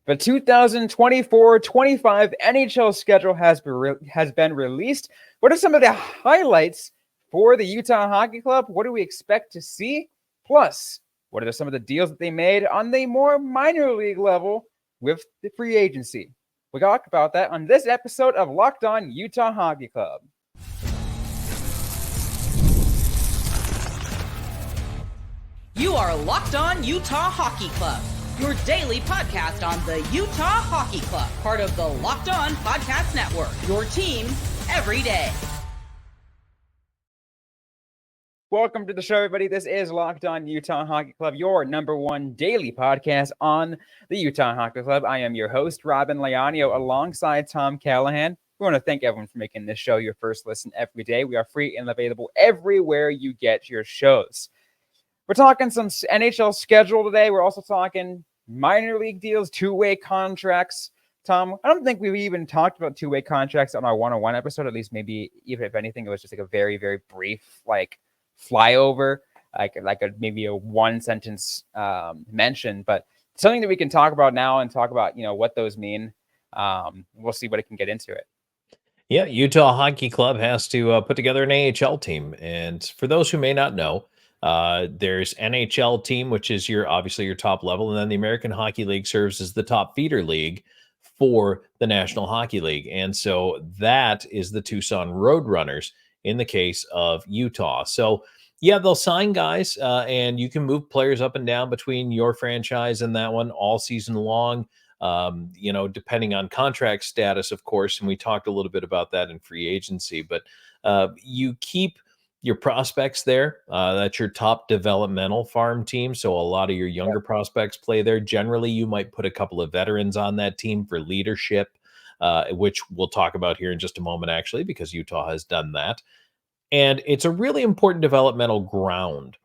The 2024-25 NHL schedule has been released. What are some of the highlights for the Utah Hockey Club? What do we expect to see? Plus, what are some of the deals that they made on the more minor league level with the free agency? We'll talk about that on this episode of Locked On Utah Hockey Club. You are Locked On Utah Hockey Club, your daily podcast on the Utah Hockey Club, part of the Locked On Podcast Network, your team every day. Welcome to the show, everybody. This is Locked On Utah Hockey Club, your number one daily podcast on the Utah Hockey Club. I am your host, Robin Leonio, alongside Tom Callahan. We want to thank everyone for making this show your first listen every day. We are free and available everywhere you get your shows. We're talking some NHL schedule today. We're also talking minor league deals, two-way contracts. Tom, I don't think we've even talked about two-way contracts on our one-on-one episode. At least maybe, even if anything, it was just like a very, very brief flyover, maybe a one-sentence mention. But something that we can talk about now and talk about, what those mean. We'll see what it can get into it. Yeah, Utah Hockey Club has to put together an AHL team. And for those who may not know, there's NHL team, which is obviously your top level. And then the American Hockey League serves as the top feeder league for the National Hockey League. And so that is the Tucson Roadrunners in the case of Utah. So yeah, they'll sign guys and you can move players up and down between your franchise and that one all season long. Depending on contract status, of course, and we talked a little bit about that in free agency, but you keep your prospects there. That's your top developmental farm team. So a lot of your younger prospects play there. Generally, you might put a couple of veterans on that team for leadership, which we'll talk about here in just a moment, actually, because Utah has done that. And it's a really important developmental ground.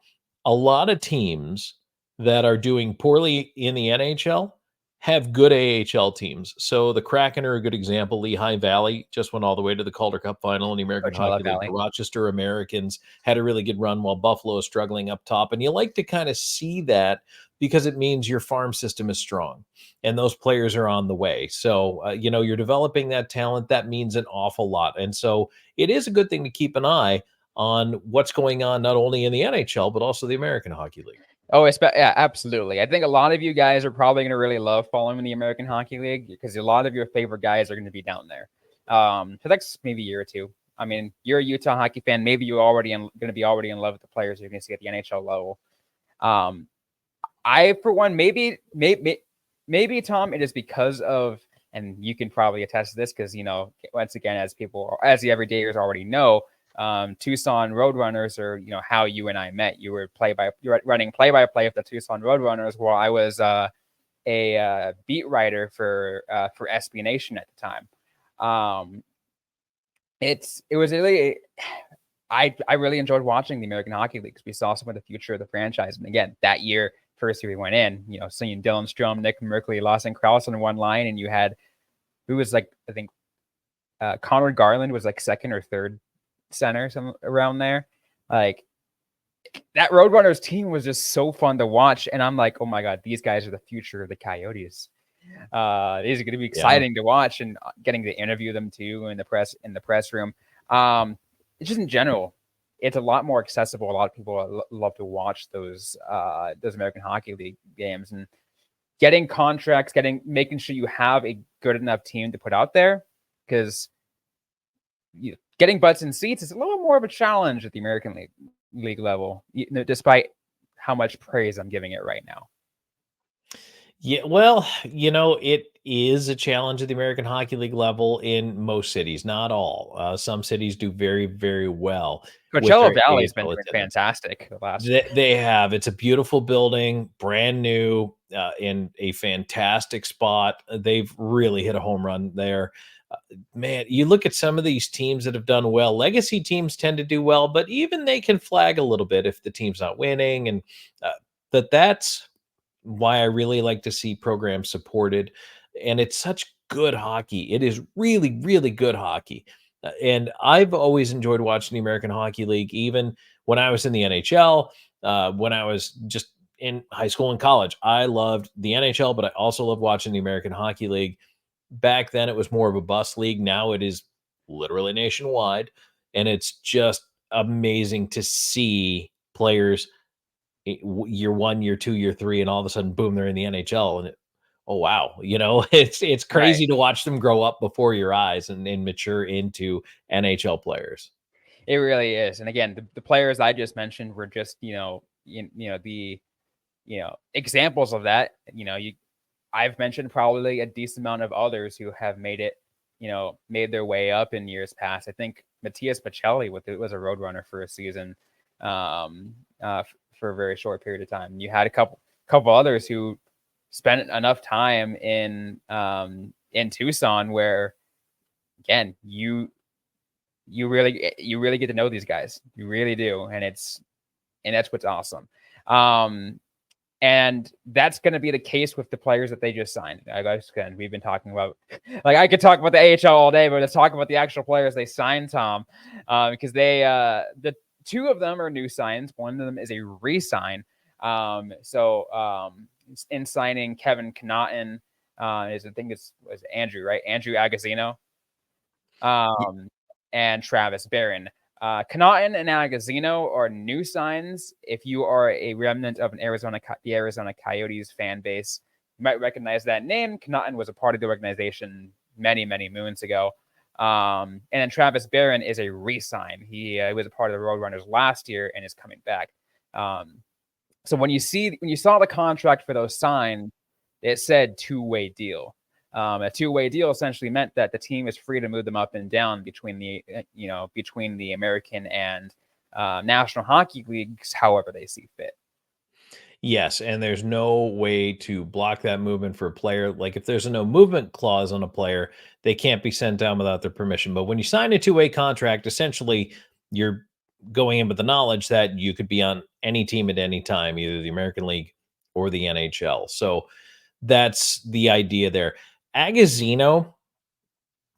A lot of teams that are doing poorly in the NHL have good AHL teams. So the Kraken are a good example. Lehigh Valley just went all the way to the Calder Cup final in the American Hockey League. The Rochester Americans had a really good run while Buffalo is struggling up top. And you like to kind of see that because it means your farm system is strong and those players are on the way. So, you're developing that talent. That means an awful lot. And so it is a good thing to keep an eye on what's going on, not only in the NHL, but also the American Hockey League. Oh, yeah, absolutely. I think a lot of you guys are probably going to really love following the American Hockey League because a lot of your favorite guys are going to be down there. For the next maybe year or two. I mean, you're a Utah hockey fan. Maybe you're going to be already in love with the players you're going to see at the NHL level. I, for one, maybe Tom, it is because of, and you can probably attest to this because, once again, as the everydayers already know, Tucson Roadrunners are, how you and I met. You were running play-by-play of the Tucson Roadrunners while I was a beat writer for SB Nation at the time. It was really, I really enjoyed watching the American Hockey League because we saw some of the future of the franchise. And again, that year, first year we went in, seeing Dylan Strome, Nick Merkley, Lawson Krause on one line, and you had, who was I think Conrad Garland was second or third center, some around there. That Roadrunners team was just so fun to watch, and I'm like, oh my god, these guys are the future of the Coyotes. These are going to be exciting to watch, and getting to interview them too in the press room. Just in general, it's a lot more accessible. A lot of people love to watch those American Hockey League games, and getting contracts, making sure you have a good enough team to put out there, because getting butts in seats is a little more of a challenge at the American League level, despite how much praise I'm giving it right now. Yeah, well, it is a challenge at the American Hockey League level in most cities, not all. Some cities do very, very well. Coachella Valley's been doing fantastic. They have. It's a beautiful building, brand new, in a fantastic spot. They've really hit a home run there. Man, you look at some of these teams that have done well. Legacy teams tend to do well, but even they can flag a little bit if the team's not winning. And that's why I really like to see programs supported. And it's such good hockey. It is really, really good hockey. And I've always enjoyed watching the American Hockey League, even when I was in the NHL, when I was just in high school and college, I loved the NHL, but I also love watching the American Hockey League. Back then, it was more of a bus league. Now it is literally nationwide, and it's just amazing to see players year 1, year 2, year 3, and all of a sudden, boom, they're in the NHL, and oh wow, it's crazy Right. to watch them grow up before your eyes and mature into NHL players. It really is. And again, the players I just mentioned were just, the, examples of that. I've mentioned probably a decent amount of others who have made it, made their way up in years past. I think Matthias Pacelli was a Roadrunner for a season, for a very short period of time. You had a couple others who spent enough time in Tucson where, again, you really get to know these guys. You really do, and that's what's awesome. And that's going to be the case with the players that they just signed. We've been talking about, like, I could talk about the AHL all day, but let's talk about the actual players they signed, Tom, because the two of them are new signs. One of them is a re-sign. In signing Kevin Connauton, I think it was Andrew, right? Andrew Agozzino, and Travis Barron. Connauton and Agozzino are new signs. If you are a remnant of the Arizona Coyotes fan base, you might recognize that name. Connauton was a part of the organization many, many moons ago. And then Travis Barron is a re-sign. He was a part of the Roadrunners last year and is coming back. So when you saw the contract for those signed, it said two-way deal. A two-way deal essentially meant that the team is free to move them up and down between the American and National Hockey Leagues, however they see fit. Yes, and there's no way to block that movement for a player. Like if there's a no movement clause on a player, they can't be sent down without their permission. But when you sign a two-way contract, essentially you're going in with the knowledge that you could be on any team at any time, either the American League or the NHL. So that's the idea there. Agozzino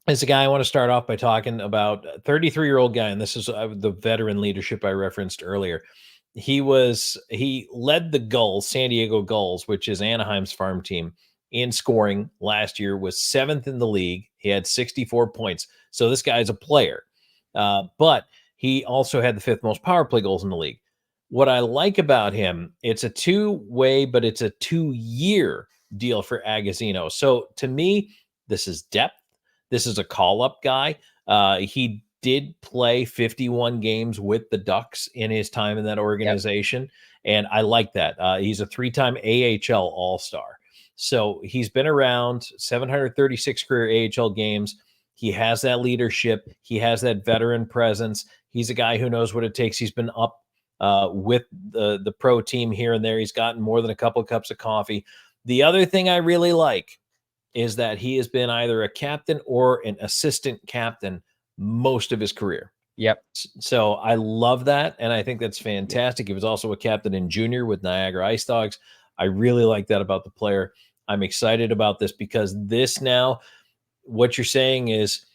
is a guy I want to start off by talking about. 33-year-old guy, and this is the veteran leadership I referenced earlier. He led the Gulls, San Diego Gulls, which is Anaheim's farm team, in scoring last year, was 7th in the league. He had 64 points. So this guy is a player, but he also had the 5th most power play goals in the league. What I like about him, it's a two-way, but it's a 2-year deal for Agozzino. So to me, this is depth. This is a call-up guy. He did play 51 games with the Ducks in his time in that organization, yep. And I like that. He's a 3-time AHL All-Star. So he's been around 736 career AHL games. He has that leadership. He has that veteran presence. He's a guy who knows what it takes. He's been up with the pro team here and there. He's gotten more than a couple of cups of coffee. The other thing I really like is that he has been either a captain or an assistant captain most of his career. Yep. So I love that, and I think that's fantastic. He was also a captain in junior with Niagara Ice Dogs. I really like that about the player. I'm excited about this because this now, what you're saying is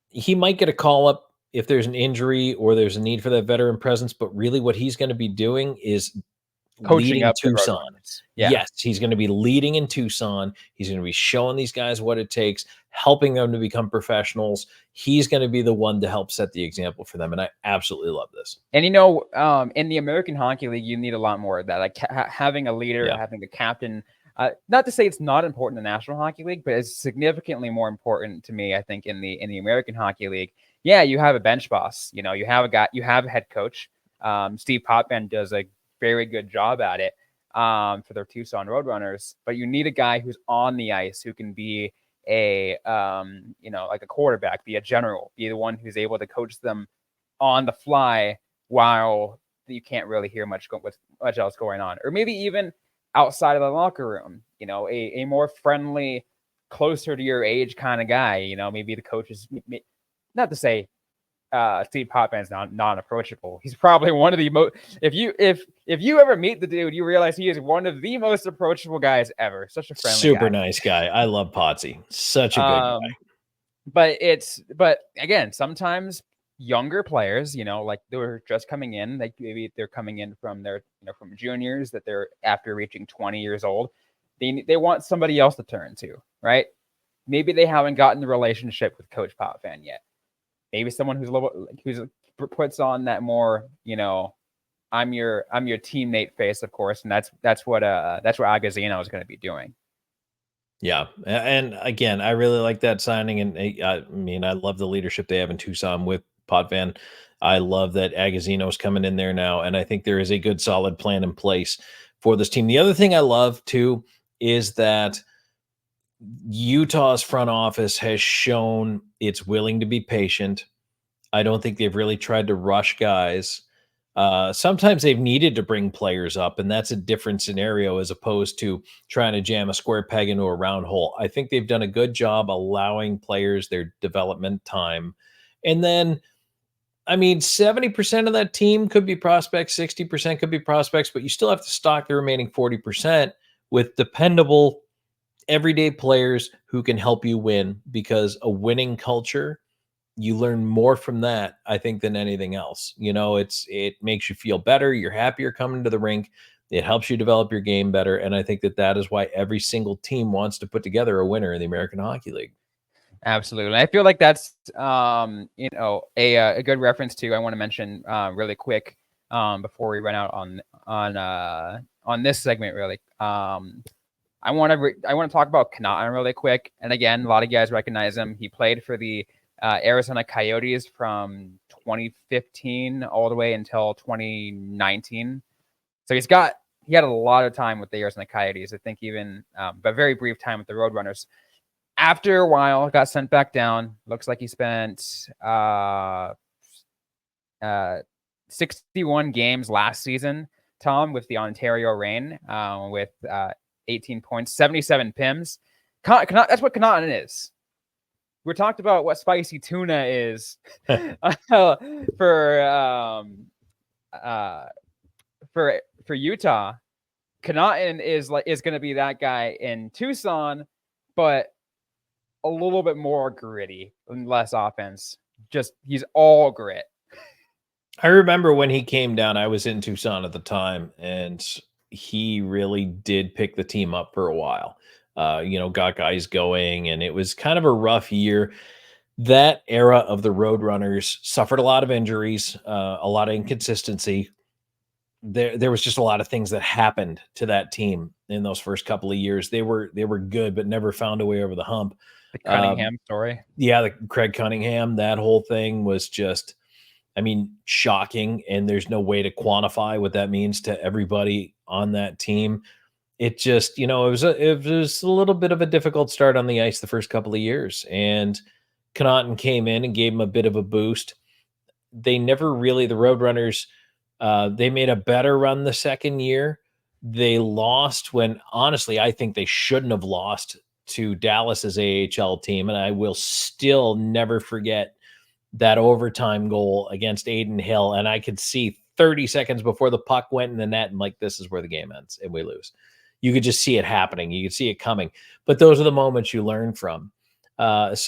he might get a call up if there's an injury or there's a need for that veteran presence, but really what he's going to be doing is coaching up Tucson. Yes, he's going to be leading in Tucson. He's going to be showing these guys what it takes, helping them to become professionals. He's going to be the one to help set the example for them, and I absolutely love this. And in the American Hockey League, you need a lot more of that, like having a leader, having a captain. Not to say it's not important in the National Hockey League, but it's significantly more important to me, I think, in the American Hockey League. Yeah, you have a bench boss. You have a head coach. Steve Potvin does a very good job at it for their Tucson Roadrunners, but you need a guy who's on the ice who can be like a quarterback, be a general, be the one who's able to coach them on the fly while you can't really hear much else going on, or maybe even outside of the locker room. A more friendly, closer to your age kind of guy. Maybe the coaches, not to say Steve Potvin's not approachable. He's probably one of the most. If you ever meet the dude, you realize he is one of the most approachable guys ever. Such a friendly, super nice guy. I love Potsy. Such a good guy. But again, sometimes younger players, like they were just coming in, like maybe they're coming in from their, from juniors that they're after reaching 20 years old. They want somebody else to turn to, right? Maybe they haven't gotten the relationship with Coach Potvin yet. Maybe someone who's puts on that more, I'm your teammate face, of course, and that's what Agozzino is going to be doing. Yeah, and again, I really like that signing, and I mean, I love the leadership they have in Tucson with Potvin. I love that Agozzino is coming in there now, and I think there is a good, solid plan in place for this team. The other thing I love too is that Utah's front office has shown it's willing to be patient. I don't think they've really tried to rush guys. Sometimes they've needed to bring players up, and that's a different scenario as opposed to trying to jam a square peg into a round hole. I think they've done a good job allowing players their development time. And then, I mean, 70% of that team could be prospects, 60% could be prospects, but you still have to stock the remaining 40% with dependable, everyday players who can help you win, because a winning culture, you learn more from that, I think, than anything else. It makes you feel better. You're happier coming to the rink. It helps you develop your game better. And I think that is why every single team wants to put together a winner in the American Hockey League. Absolutely. I feel like that's, a good reference to, I want to mention really quick before we run out on this segment, really. I want to talk about Connauton really quick. And again, a lot of guys recognize him. He played for the Arizona Coyotes from 2015 all the way until 2019. So he had a lot of time with the Arizona Coyotes. I think even but very brief time with the Roadrunners. After a while, got sent back down. Looks like he spent 61 games last season, Tom, with the Ontario Reign, with 18 points, 77 PIMs. That's what Connauton is. We talked about what spicy tuna is for Utah. Connauton is going to be that guy in Tucson, but a little bit more gritty and less offense. Just he's all grit. I remember when he came down, I was in Tucson at the time, and he really did pick the team up for a while. Got guys going, and it was kind of a rough year. That era of the Roadrunners suffered a lot of injuries, a lot of inconsistency. There was just a lot of things that happened to that team in those first couple of years. They were good, but never found a way over the hump. The Cunningham story. Yeah, the Craig Cunningham, that whole thing was just, shocking. And there's no way to quantify what that means to everybody on that team. It just, it was a little bit of a difficult start on the ice the first couple of years. And Connauton came in and gave him a bit of a boost. They never really, the Roadrunners, they made a better run the second year. They lost when, honestly, I think they shouldn't have lost to Dallas's AHL team. And I will still never forget that overtime goal against Aiden Hill. And I could see 30 seconds before the puck went in the net, and like, this is where the game ends and we lose. You could just see it happening. You could see it coming. But those are the moments you learn from. But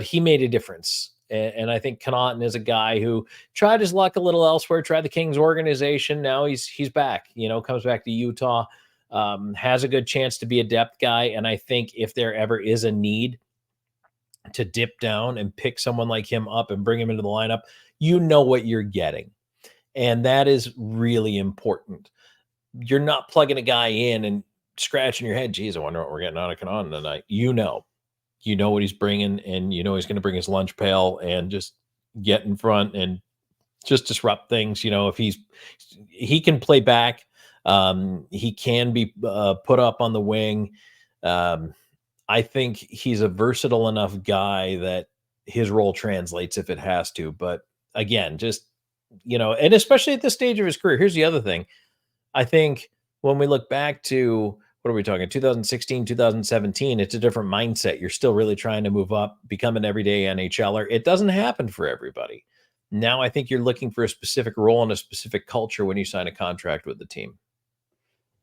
he made a difference. And I think Connauton is a guy who tried his luck a little elsewhere, tried the Kings organization. Now he's back, comes back to Utah, has a good chance to be a depth guy. And I think if there ever is a need to dip down and pick someone like him up and bring him into the lineup, you know what you're getting. And that is really important. You're not plugging a guy in and scratching your head. Geez, I wonder what we're getting out of Connauton tonight. You know what he's bringing, and he's going to bring his lunch pail and just get in front and just disrupt things. If he can play back, he can be put up on the wing. I think he's a versatile enough guy that his role translates if it has to. But again, just, and especially at this stage of his career, here's the other thing. I think when we look back to, what are we talking, 2016, 2017, it's a different mindset. You're still really trying to move up, become an everyday NHLer. It doesn't happen for everybody. Now I think you're looking for a specific role and a specific culture when you sign a contract with the team.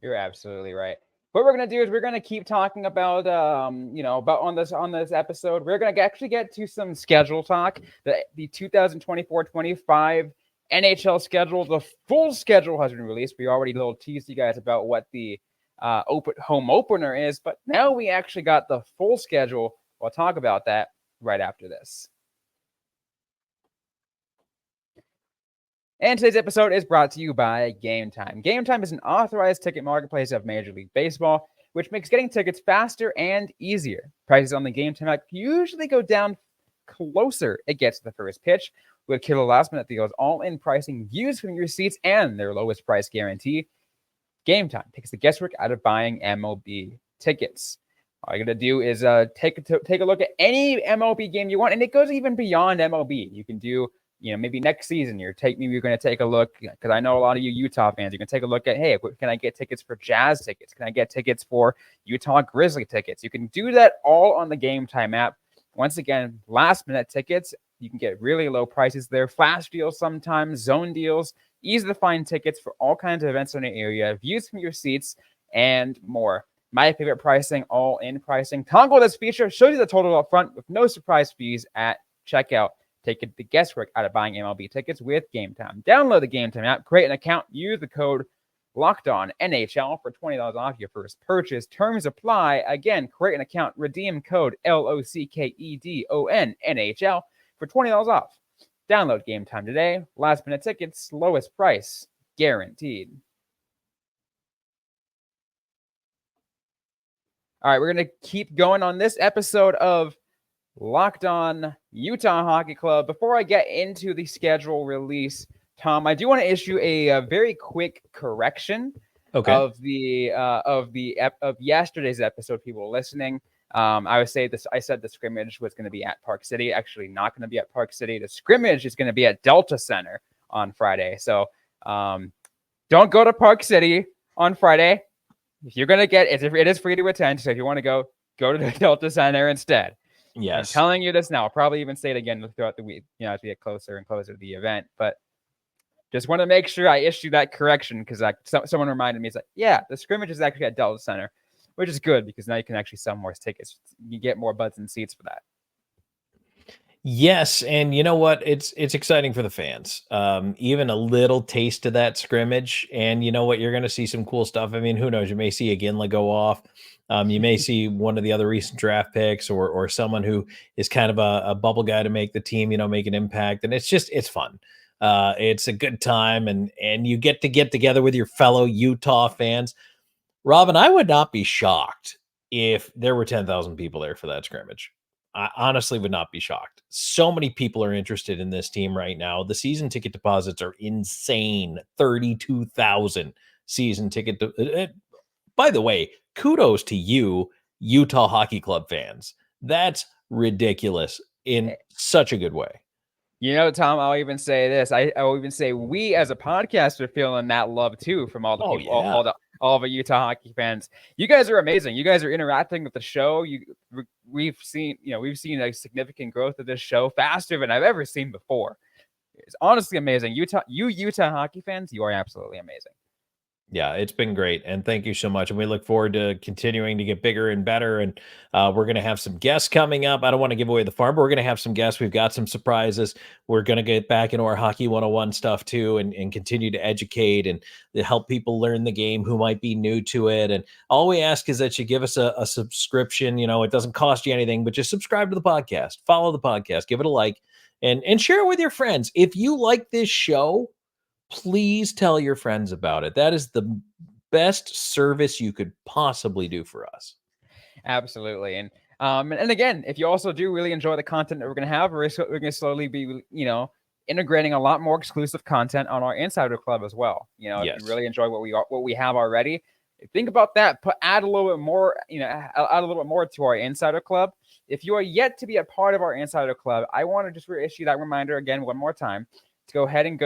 You're absolutely right. what we're going to do is we're going to keep talking about, about on this episode. We're going to actually get to some schedule talk, the 2024-25 NHL schedule. The full schedule has been released. We already little teased you guys about what the home opener is, but now we actually got the full schedule. We'll talk about that right after this. And today's episode is brought to you by Gametime. Gametime is an authorized ticket marketplace of Major League Baseball, which makes getting tickets faster and easier. Prices on the Gametime app usually go down closer it gets to the first pitch, with killer last-minute deals, all-in pricing, views from your seats, and their lowest price guarantee. Gametime takes the guesswork out of buying MLB tickets. All you're going to do is take a look at any MLB game you want, and it goes even beyond MLB. You can do, maybe next season, you're going to take a look, because I know a lot of you Utah fans, you can take a look at, hey, can I get tickets for Jazz tickets? Can I get tickets for Utah Grizzly tickets? You can do that all on the Gametime app. Once again, last-minute tickets, you can get really low prices there, flash deals sometimes, zone deals, easy to find tickets for all kinds of events in the area, views from your seats, and more. My favorite pricing, all-in pricing. Toggle this feature shows you the total up front with no surprise fees at checkout. Take the guesswork out of buying MLB tickets with Gametime. Download the Gametime app, create an account, use the code LOCKEDONNHL for $20 off your first purchase. Terms apply. Again, create an account, redeem code LOCKEDONNHL for $20 off. Download Gametime today. Last minute tickets, lowest price guaranteed. All right, we're going to keep going on this episode of Locked On Utah Hockey Club. Before I get into the schedule release, Tom, I do want to issue a very quick correction of yesterday's episode. People listening, I said the scrimmage was going to be at Park City. Actually, not going to be at Park City. The scrimmage is going to be at Delta Center on Friday. So don't go to Park City on Friday. If you're going to it is free to attend. So if you want to go to the Delta Center instead. Yes. I'm telling you this now. I'll probably even say it again throughout the week, as we get closer and closer to the event. But just want to make sure I issue that correction, because someone reminded me. It's like, yeah, the scrimmage is actually at Delta Center, which is good because now you can actually sell more tickets. You get more butts and seats for that. Yes, and you know what? It's exciting for the fans. Even a little taste of that scrimmage, and you know what? You're going to see some cool stuff. I mean, who knows? You may see a Ginla go off. You may see one of the other recent draft picks, or someone who is kind of a bubble guy to make the team. Make an impact, and it's fun. It's a good time, and you get together with your fellow Utah fans. Robin, I would not be shocked if there were 10,000 people there for that scrimmage. I honestly would not be shocked. So many people are interested in this team right now. The season ticket deposits are insane. 32,000 season ticket. By the way, kudos to you, Utah Hockey Club fans. That's ridiculous in such a good way. Tom, I'll even say this. I'll even say we as a podcast are feeling that love too from all the people, all the Utah hockey fans. You guys are amazing. You guys are interacting with the show. We've seen a significant growth of this show faster than I've ever seen before. It's honestly amazing. Utah hockey fans, you are absolutely amazing. Yeah, it's been great. And thank you so much. And we look forward to continuing to get bigger and better. And we're going to have some guests coming up. I don't want to give away the farm, but we're going to have some guests. We've got some surprises. We're going to get back into our Hockey 101 stuff too, and continue to educate and to help people learn the game who might be new to it. And all we ask is that you give us a subscription. It doesn't cost you anything, but just subscribe to the podcast, follow the podcast, give it a like, and share it with your friends. If you like this show, please tell your friends about it. That is the best service you could possibly do for us. Absolutely. And again, if you also do really enjoy the content that we're going to have, we're going to slowly be, integrating a lot more exclusive content on our Insider Club as well. If you really enjoy what we have already, think about that. Add a little bit more, add a little bit more to our Insider Club. If you are yet to be a part of our Insider Club, I want to just reissue that reminder again one more time. To go ahead and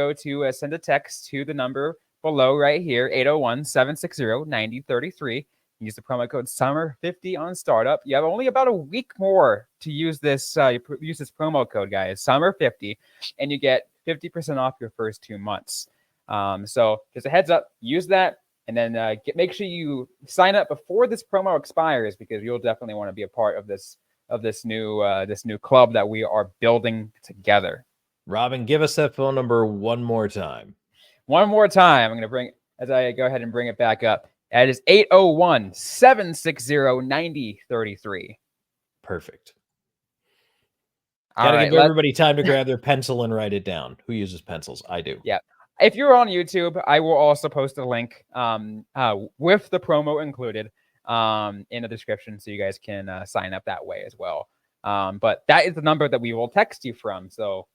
send a text to the number below right here, 801-760-9033. Use the promo code SUMMER50 on startup. You have only about a week more to use this promo code, guys, SUMMER50, and you get 50% off your first 2 months. So just a heads up, use that. And then make sure you sign up before this promo expires, because you'll definitely want to be a part of this new club that we are building together. Robin, give us that phone number one more time. One more time. I'm going to as I go ahead and bring it back up. That is 801-760-9033. Perfect. All Gotta right, give everybody time to grab their pencil and write it down. Who uses pencils? I do. Yeah. If you're on YouTube, I will also post a link with the promo included in the description, so you guys can sign up that way as well. But that is the number that we will text you from. So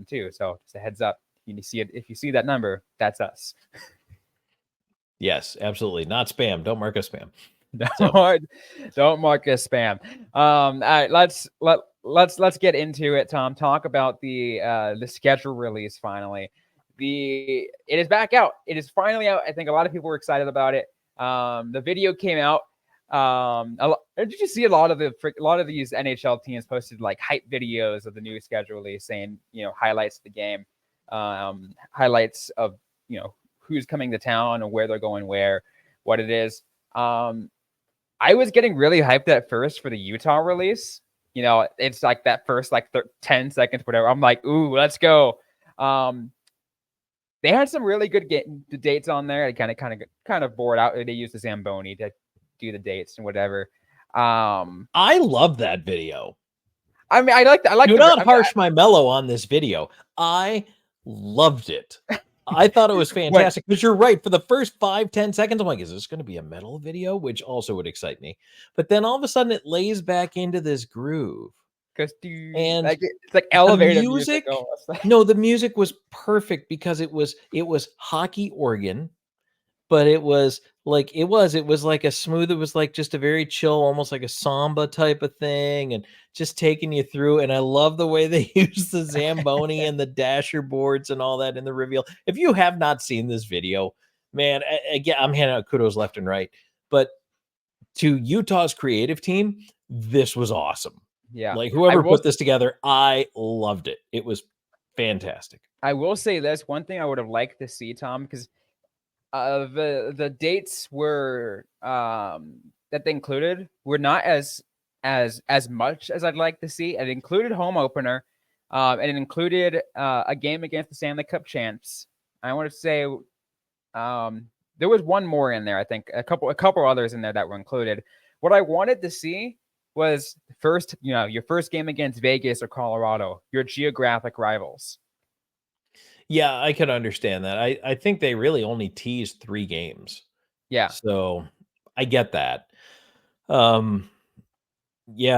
too. So just a heads up. You see it. If you see that number, that's us. Yes, absolutely. Not spam. Don't mark us spam. Don't mark us spam. All right, let's get into it, Tom. Talk about the schedule release finally. It is back out. It is finally out. I think a lot of people were excited about it. The video came out. Did you see a lot of these NHL teams posted like hype videos of the new schedule release, saying, highlights of the game, highlights of, who's coming to town and where they're going, what it is. I was getting really hyped at first for the Utah release. It's like that first 10 seconds, whatever. I'm like, ooh, let's go. They had some really good dates on there. I kind of bored out. They used the Zamboni to do the dates and whatever. I love that video. I mean, I like that. Do not harsh my mellow on this video. I loved it. I thought it was fantastic, because you're right. For the first 5-10 seconds, I'm like, is this going to be a metal video? Which also would excite me. But then all of a sudden it lays back into this groove. And it's like elevator music. No, the music was perfect, because it was hockey organ, but it was like a smooth, it was like just a very chill, almost like a samba type of thing, and just taking you through. And I love the way they use the Zamboni and the dasher boards and all that in the reveal. If you have not seen this video, man, again, I'm handing out kudos left and right, but to Utah's creative team, this was awesome. Yeah. Like, whoever put this together, I loved it. It was fantastic. I will say this one thing I would have liked to see, Tom, because the dates were that they included were not as much as I'd like to see. It included home opener, and it included a game against the Stanley Cup champs. I want to say there was one more in there. I think a couple others in there that were included. What I wanted to see was first, your first game against Vegas or Colorado, your geographic rivals. Yeah, I could understand that. I think they really only teased 3 games. Yeah. So I get that. Yeah,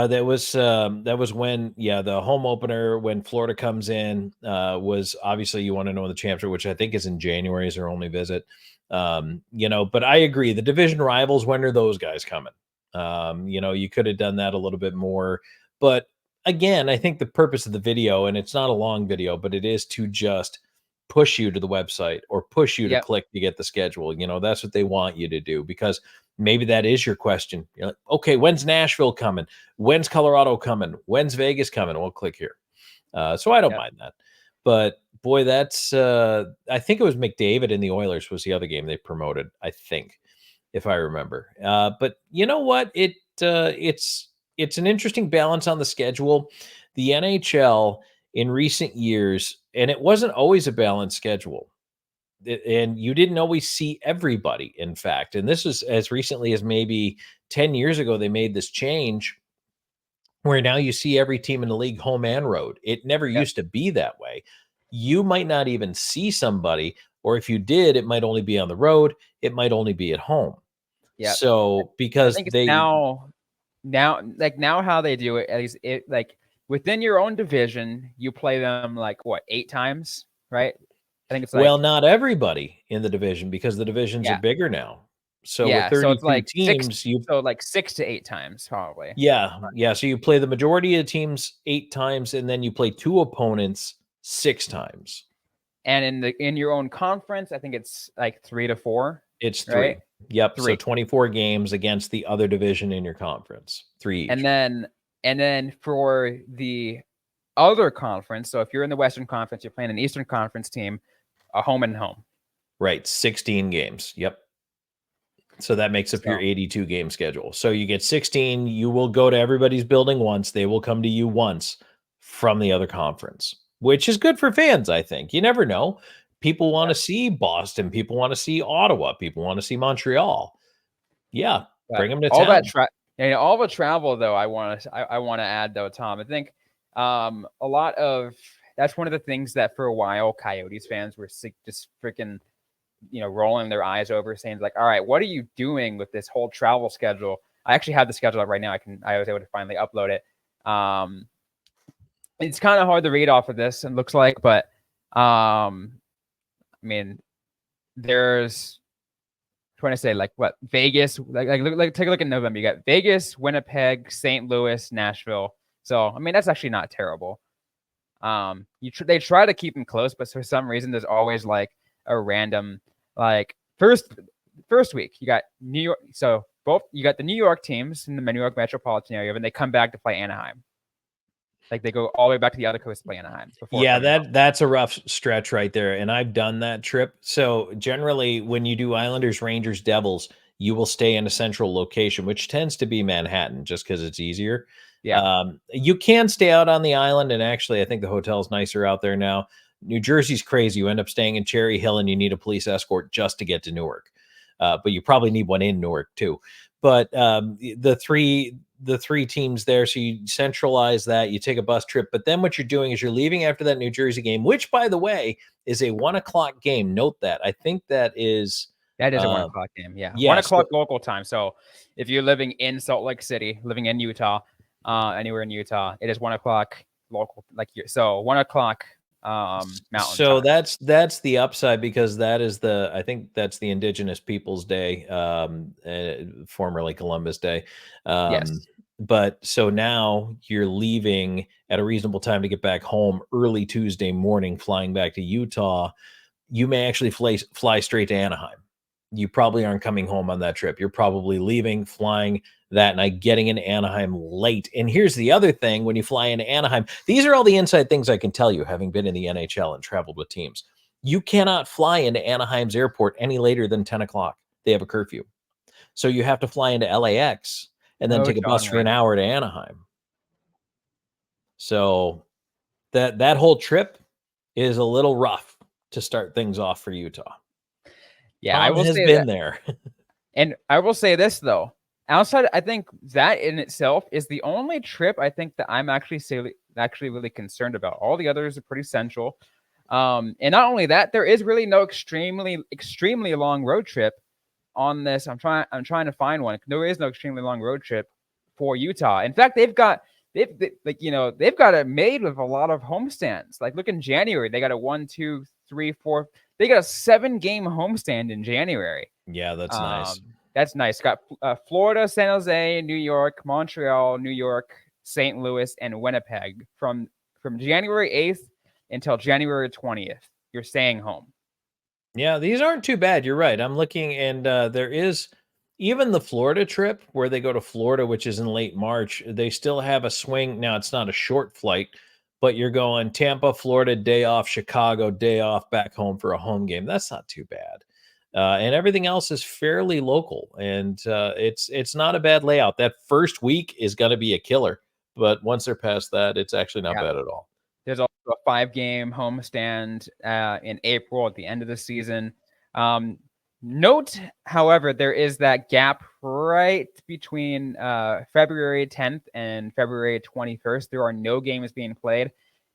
that was when, the home opener when Florida comes in was obviously, you want to know the championship, which I think is in January, is their only visit. But I agree, the division rivals, when are those guys coming? You could have done that a little bit more, but again, I think the purpose of the video, and it's not a long video, but it is to just push you to the website or push you to click to get the schedule. That's what they want you to do, because maybe that is your question. You're like, okay, when's Nashville coming? When's Colorado coming? When's Vegas coming? We'll click here. So I don't mind that, but boy, that's I think it was McDavid and the Oilers was the other game they promoted, I think, if I remember. But you know what? It's an interesting balance on the schedule. The NHL in recent years, and it wasn't always a balanced schedule, and you didn't always see everybody, in fact. And this is as recently as maybe 10 years ago, they made this change where now you see every team in the league home and road. It never used to be that way. You might not even see somebody, or if you did, it might only be on the road. It might only be at home. Yeah. So because they now how they do it, at least it like within your own division, you play them 8 times, right? I think it's not everybody in the division, because the divisions are bigger now. So with 32 teams, 6 to 8 times probably. Yeah. So you play the majority of the teams 8 times, and then you play 2 opponents 6 times. And in your own conference, I think it's 3 to 4. It's 3. Right? Yep. 3. So 24 games against the other division in your conference. 3 each. And then for the other conference, so if you're in the Western Conference, you're playing an Eastern Conference team, a home and home. Right. 16 games. Yep. So that makes up your So 82 game schedule. So you get 16. You will go to everybody's building once. They will come to you once from the other conference, which is good for fans, I think. You never know. People want to see Boston. People want to see Ottawa. People want to see Montreal. Yeah, but bring them to all town. all the travel though, I want to add though, Tom. I think a lot of that's one of the things that for a while Coyotes fans were just freaking rolling their eyes over, saying like, all right, what are you doing with this whole travel schedule? I actually have the schedule up right now. I was able to finally upload it. It's kind of hard to read off of this, it looks like, but I mean, there's trying to say like what Vegas, like take a look at November. You got Vegas, Winnipeg, St. Louis, Nashville. So I mean, that's actually not terrible. They try to keep them close, but for some reason, there's always like a random like first week you got New York. So you got the New York teams in the New York metropolitan area, and they come back to play Anaheim. Like they go all the way back to the other coast to play Anaheim. Yeah, that's a rough stretch right there. And I've done that trip. So generally when you do Islanders, Rangers, Devils, you will stay in a central location, which tends to be Manhattan just because it's easier. Yeah. You can stay out on the island. And actually, I think the hotel's nicer out there now. New Jersey's crazy. You end up staying in Cherry Hill and you need a police escort just to get to Newark. But you probably need one in Newark too. But the three teams there, so you centralize that, you take a bus trip, but then what you're doing is you're leaving after that New Jersey game, which by the way is a 1:00 game. Note that. I think that is a 1:00 game. Yeah. 1:00 local time. So if you're living in Salt Lake City, living in Utah, anywhere in Utah, it is 1:00 local, so 1:00 mountain so time. That's the upside, because that is I think that's the Indigenous Peoples Day, formerly Columbus Day. Yes. But so now you're leaving at a reasonable time to get back home early Tuesday morning, flying back to Utah. You may actually fly straight to Anaheim. You probably aren't coming home on that trip. You're probably leaving, flying that night, getting in Anaheim late. And here's the other thing: when you fly into Anaheim, these are all the inside things I can tell you, having been in the NHL and traveled with teams. You cannot fly into Anaheim's airport any later than 10:00. They have a curfew. So you have to fly into LAX and then take a bus for an hour to Anaheim. So that whole trip is a little rough to start things off for Utah. Yeah, Tom I will has say been that. there. And I will say this though, outside, I think that in itself is the only trip I think that I'm actually really concerned about. All the others are pretty central. And not only that, there is really no extremely long road trip on this. I'm trying to find one. There is no extremely long road trip for Utah. In fact, they've got it made with a lot of homestands. Like look in January, they got a 1, 2, 3, 4. They got a 7-game homestand in January. Yeah, that's nice. That's nice. Got Florida, San Jose, New York, Montreal, New York, St. Louis, and Winnipeg from January 8th until January 20th. You're staying home. Yeah, these aren't too bad. You're right. I'm looking, and there is even the Florida trip where they go to Florida, which is in late March. They still have a swing. Now, it's not a short flight, but you're going Tampa, Florida, day off, Chicago, day off, back home for a home game. That's not too bad. And everything else is fairly local, and it's not a bad layout. That first week is going to be a killer, but once they're past that, it's actually not bad at all. There's also a 5-game homestand in April at the end of the season. Note, however, there is that gap right between February 10th and February 21st. There are no games being played.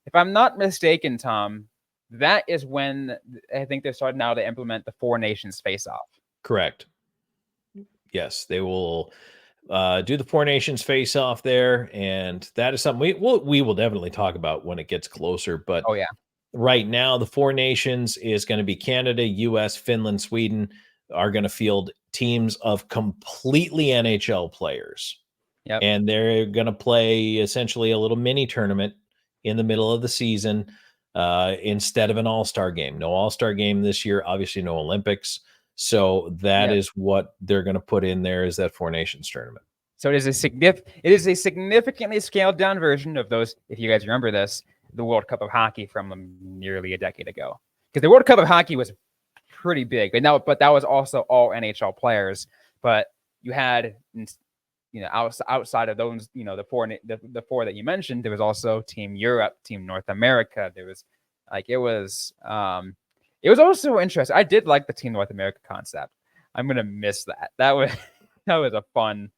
If I'm not mistaken, Tom, that is when I think they're starting now to implement the 4 nations face-off. Correct. Yes, they will do the 4 nations face-off there, and that is something we will definitely talk about when it gets closer. But oh yeah, right now the 4 nations is going to be Canada, US, Finland, Sweden are going to field teams of completely NHL players. Yep. And they're going to play essentially a little mini tournament in the middle of the season instead of an all-star game. No all-star game this year, obviously no Olympics. So that is what they're going to put in there, is that 4 nations tournament. So it is a significantly scaled down version of those, if you guys remember this, the World Cup of Hockey from nearly a decade ago. Because the World Cup of Hockey was pretty big, but that was also all NHL players. But you had, outside of those, the four that you mentioned, there was also Team Europe, Team North America. There was it was also interesting. I did like the Team North America concept. I'm gonna miss that. That was a fun.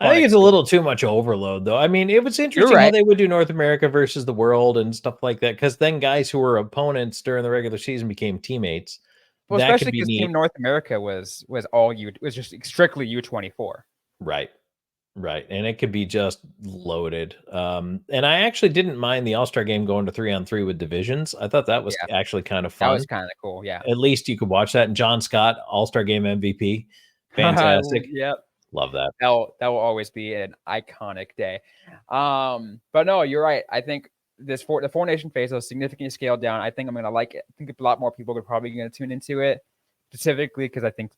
I think it's a little too much overload, though. I mean, it was interesting how they would do North America versus the world and stuff like that, because then guys who were opponents during the regular season became teammates. Well, especially because Team North America was just strictly U24. Right. And it could be just loaded. And I actually didn't mind the All-Star game going to 3-on-3 with divisions. I thought that was actually kind of fun. That was kind of cool. Yeah. At least you could watch that. And John Scott, All-Star game MVP. Fantastic. Yep. Love that. That will always be an iconic day. But no, you're right. I think the Four Nation phase was significantly scaled down. I think I'm gonna like it. I think a lot more people are probably gonna tune into it, specifically because I think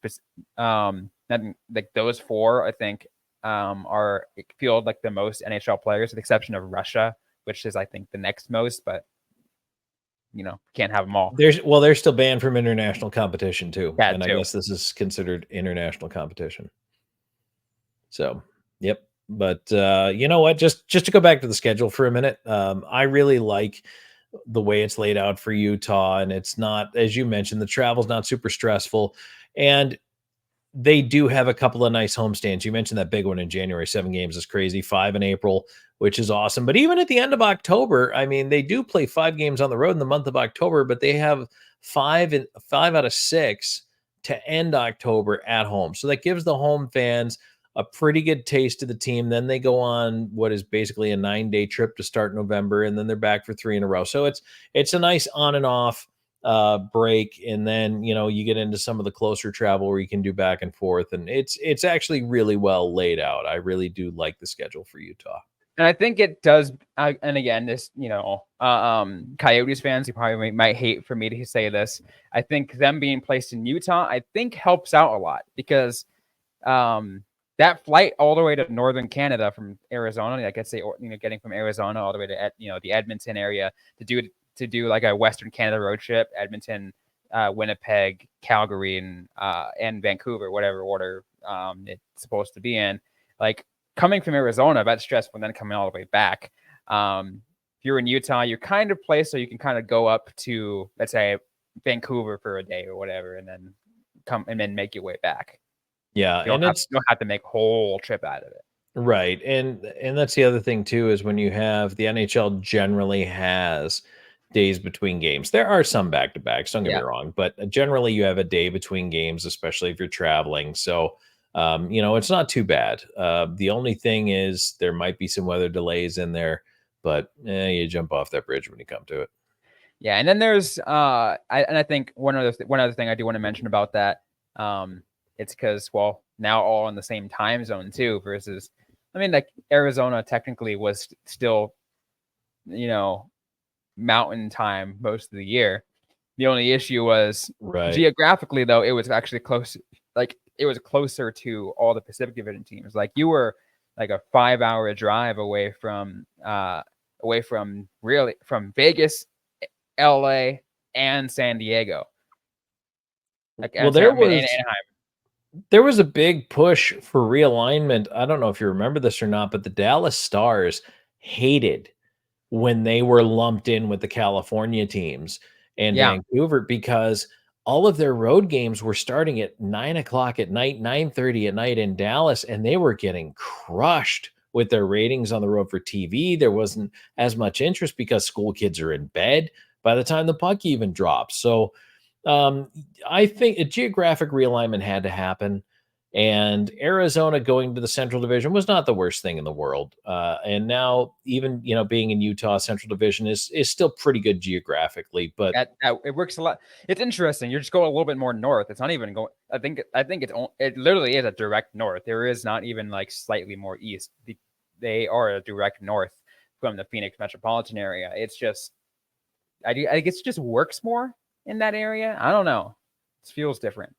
like those four, I think are feel like the most NHL players, with the exception of Russia, which is I think the next most, but can't have them all. They're still banned from international competition too. I guess this is considered international competition. So, yep. But you know what? Just to go back to the schedule for a minute, I really like the way it's laid out for Utah, and it's not, as you mentioned, the travel's not super stressful, and they do have a couple of nice homestands. You mentioned that big one in January, 7 games is crazy, 5 in April, which is awesome. But even at the end of October, I mean, they do play 5 games on the road in the month of October, but they have 5 out of 6 to end October at home. So that gives the home fans a pretty good taste of the team. Then they go on what is basically a 9-day trip to start November, and then they're back for 3 in a row. So it's a nice on and off break, and then you get into some of the closer travel where you can do back and forth, and it's actually really well laid out. I really do like the schedule for Utah, and I think it does. And again, this Coyotes fans, you probably might hate for me to say this. I think them being placed in Utah, I think helps out a lot, because that flight all the way to northern Canada from Arizona, like I say, getting from Arizona all the way to the Edmonton area to do like a Western Canada road trip, Edmonton, Winnipeg, Calgary, and Vancouver, whatever order it's supposed to be in. Like coming from Arizona, that's stressful, and then coming all the way back. If you're in Utah, you're kind of placed so you can kind of go up to, let's say, Vancouver for a day or whatever, and then come and then make your way back. Yeah, you don't have to make a whole trip out of it. Right. And that's the other thing too, is when you have the NHL generally has days between games. There are some back-to-backs, don't get me wrong, but generally you have a day between games, especially if you're traveling. So, it's not too bad. The only thing is there might be some weather delays in there, but you jump off that bridge when you come to it. Yeah, and then there's I think one other thing I do want to mention about that, it's because, now all in the same time zone too, versus, like Arizona technically was still, mountain time most of the year. The only issue was geographically, though, it was actually close. Like it was closer to all the Pacific Division teams. Like you were like a 5-hour drive away from Vegas, LA, and San Diego. Like, there was a big push for realignment. I don't know if you remember this or not, but the Dallas Stars hated when they were lumped in with the California teams and Vancouver, because all of their road games were starting at 9:00 at night, 9:30 at night in Dallas, and they were getting crushed with their ratings on the road for TV. There wasn't as much interest because school kids are in bed by the time the puck even drops. So I think a geographic realignment had to happen, and Arizona going to the Central Division was not the worst thing in the world. And now even, being in Utah, Central Division is still pretty good geographically, but it works a lot. It's interesting. You're just going a little bit more north. It's not even going, I think it literally is a direct north. There is not even like slightly more east. They are a direct north from the Phoenix metropolitan area. It's just, I guess it just works more in that area. I don't know. It feels different.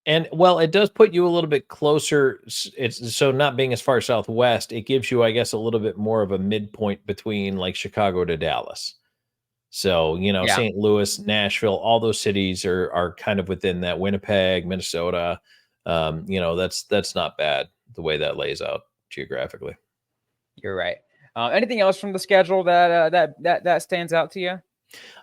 And it does put you a little bit closer. It's so not being as far southwest, it gives you, I guess, a little bit more of a midpoint between like Chicago to Dallas. So, St. Louis, Nashville, all those cities are kind of within that. Winnipeg, Minnesota, That's not bad the way that lays out geographically. You're right. Anything else from the schedule that stands out to you?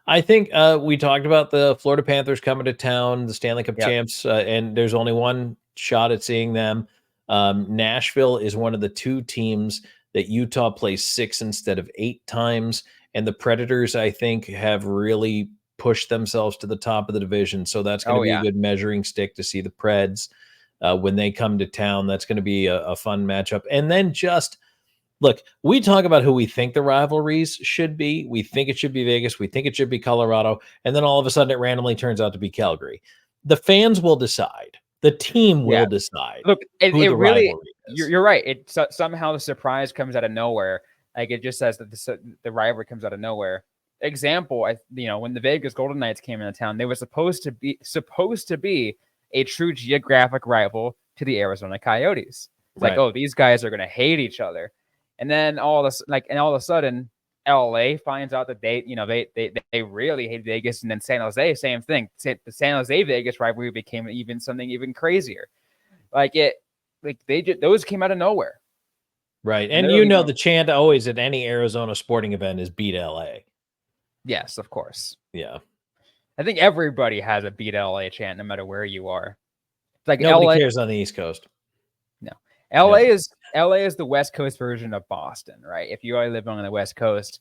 I think we talked about the Florida Panthers coming to town, the Stanley Cup champs, and there's only one shot at seeing them. Nashville is one of the 2 teams that Utah plays 6 instead of 8 times. And the Predators, I think, have really pushed themselves to the top of the division. So that's going to be a good measuring stick to see the Preds when they come to town. That's going to be a fun matchup. And then look, we talk about who we think the rivalries should be. We think it should be Vegas. We think it should be Colorado. And then all of a sudden it randomly turns out to be Calgary. The fans will decide. The team will decide. Look, it really, you're right. Somehow the surprise comes out of nowhere. Like it just says that the rivalry comes out of nowhere. Example, when the Vegas Golden Knights came into town, they were supposed to be a true geographic rival to the Arizona Coyotes. It's like, oh, these guys are going to hate each other. And then all of a sudden, LA finds out that they really hate Vegas, and then San Jose, same thing. The San Jose Vegas rivalry became something even crazier. Those came out of nowhere. Right. And the chant always at any Arizona sporting event is beat LA. Yes, of course. Yeah. I think everybody has a beat LA chant no matter where you are. It's like nobody cares on the East Coast. No. LA is the West Coast version of Boston, right? If you are living on the West Coast,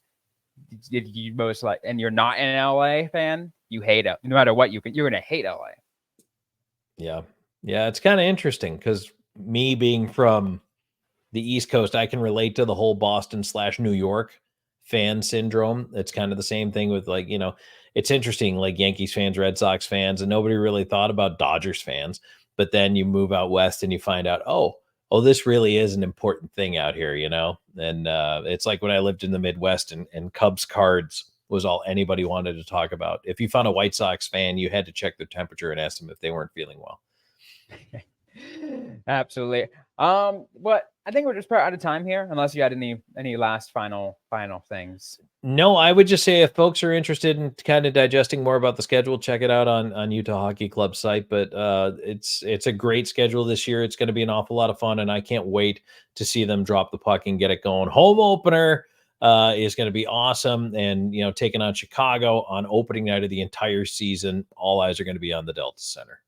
you most like, and you're not an LA fan, you hate it. No matter what, you're going to hate LA. Yeah. Yeah. It's kind of interesting because me being from the East Coast, I can relate to the whole Boston/New York fan syndrome. It's kind of the same thing with it's interesting, like Yankees fans, Red Sox fans, and nobody really thought about Dodgers fans. But then you move out west and you find out, oh, this really is an important thing out here, And it's like when I lived in the Midwest and Cubs cards was all anybody wanted to talk about. If you found a White Sox fan, you had to check their temperature and ask them if they weren't feeling well. Absolutely. But I think we're just about out of time here, unless you had any last final things. No, I would just say if folks are interested in kind of digesting more about the schedule, check it out on Utah Hockey Club site. But it's a great schedule this year. It's going to be an awful lot of fun, and I can't wait to see them drop the puck and get it going. Home opener is going to be awesome, and taking on Chicago on opening night of the entire season. All eyes are going to be on the Delta Center.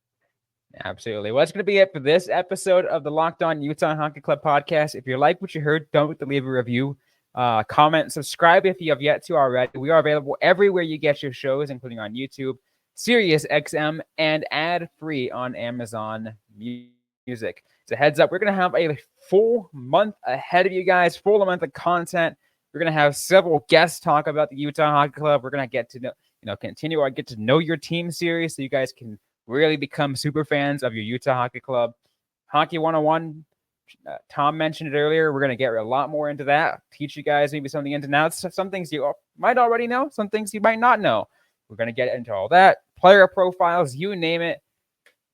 Absolutely. Well, that's going to be it for this episode of the Locked On Utah Hockey Club podcast. If you like what you heard, don't forget to leave a review, comment, subscribe if you have yet to already. We are available everywhere you get your shows, including on YouTube, Sirius XM, and ad-free on Amazon Music. So heads up, we're going to have a full month ahead of you guys, full month of content. We're going to have several guests talk about the Utah Hockey Club. We're going to get to continue our Get to Know Your Team series so you guys can really become super fans of your Utah Hockey Club. Hockey 101, Tom mentioned it earlier. We're going to get a lot more into that. Teach you guys maybe some of the ins and outs. Some things you might already know. Some things you might not know. We're going to get into all that. Player profiles, you name it.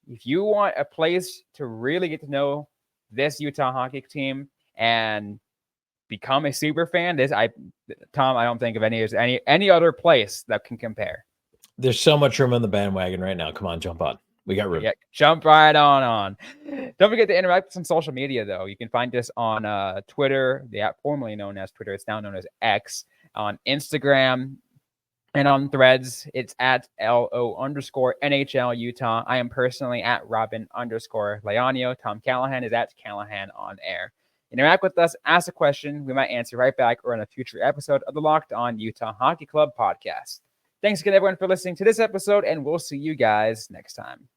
If you want a place to really get to know this Utah hockey team and become a super fan, Tom, I don't think of any other place that can compare. There's so much room on the bandwagon right now. Come on, jump on. We got room. Yeah, jump right on. Don't forget to interact with some social media, though. You can find us on Twitter, the app formerly known as Twitter. It's now known as X. On Instagram and on Threads, it's at LO_NHL Utah. I am personally at Robin_Leonio. Tom Callahan is at Callahan on Air. Interact with us, ask a question. We might answer right back or in a future episode of the Locked On Utah Hockey Club podcast. Thanks again, everyone, for listening to this episode, and we'll see you guys next time.